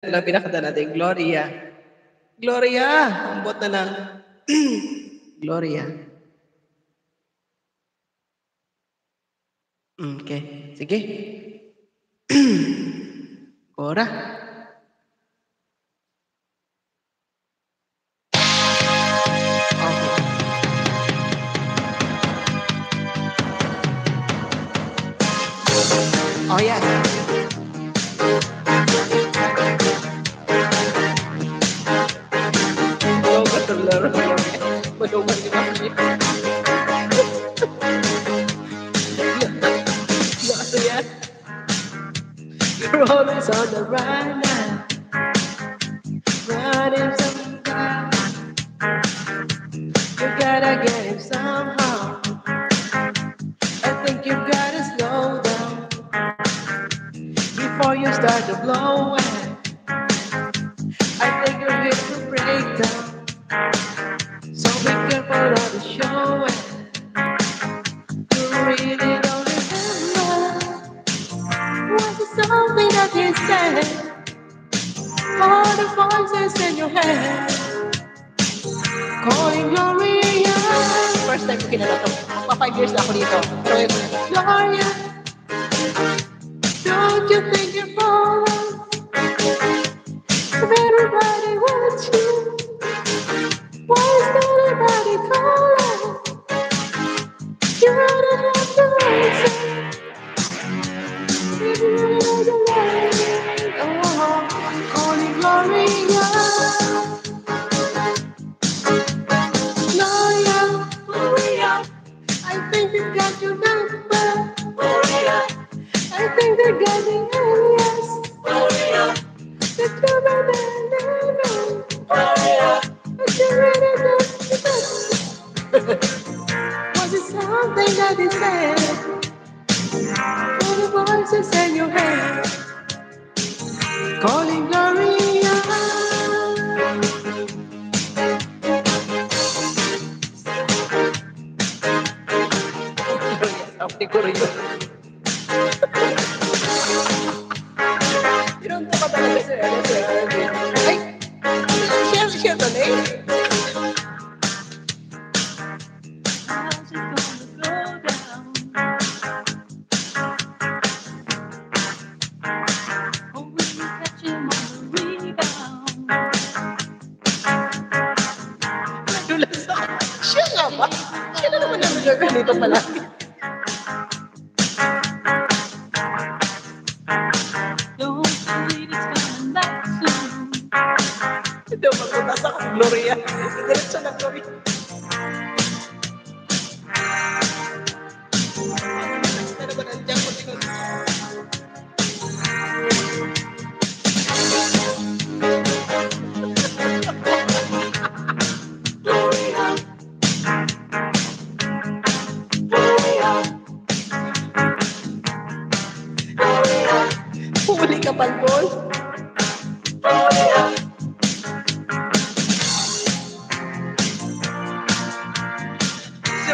na pinakanta natin, Gloria. Gloria! Ambot na lang. Gloria. Okay. Sige. Cora. Okay. Oh, yes. Logo to laro. Maluman di ba siya? Gloria. You're always on the run now. Running sometime. You gotta get him somehow. I think you gotta slow down before you start to blow away. I think you're here to break down. So be careful of the show. You really don't remember. Was it something that you said? All the voices in your head calling Gloria. First time ko kinala to. Pa 5 years na ako dito. Pero Gloria, don't you think you're falling? Everybody wants you. Why is nobody calling? You don't have to answer. Oh, calling Gloria. Gloria, Gloria. I think they got your number. Gloria. I think they got the alias. Gloria. The trouble Gloria. Was it something that they said? All the voices in your head calling Gloria. Sabi ko rin yun. Yun ba talaga sir? Ay! Share the name. Nadulas ako. Siya nga ba? Siya na naman ang ganito palagi. Hindi ako magputas ako, Gloria. Diretso na, Gloria. Ano naman nandiyan ko tingin? Gloria. Gloria. Gloria. Huli ka pa, Paul. Gloria.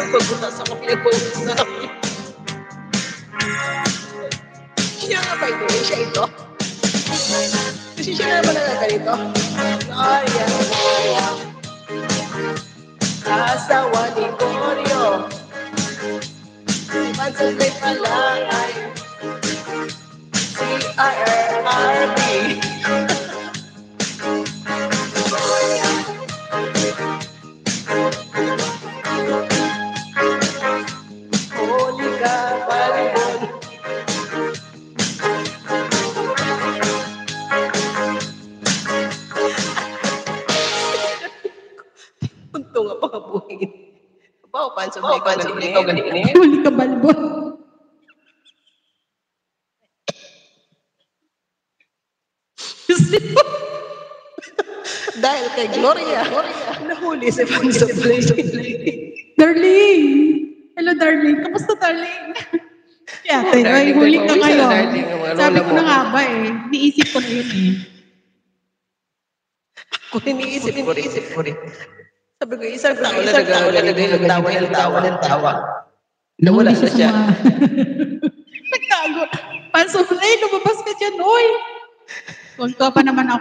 Pagbutas ako pinag-post na ako. Siya nga ba ito? Siya ito? Kasi siya nga ba nagaganito? Gloria, Gloria. Asawa ni Corio. Mansantay pa lang ay CRRB. Gloria. Holy ka, palibon. Punto nga pakabuhin. Pao, panso mo ikaw ganito. Huli ka balbon. Dahil kay Gloria, nahuli si Panso Play. Darling! Hello, darling. Kamusta, darling? Kaya, ay, huli ka ngayon. Sabi ko na nga ba eh. Niisip ko na yun eh. Kung iniisip ko rin. Sabi ko, isang tao na nagtawa ng tawa. Nawala na siya. Nagtago. Panso Play, lumabas ka dyan, oy! Tuwan-tuwa pa naman ako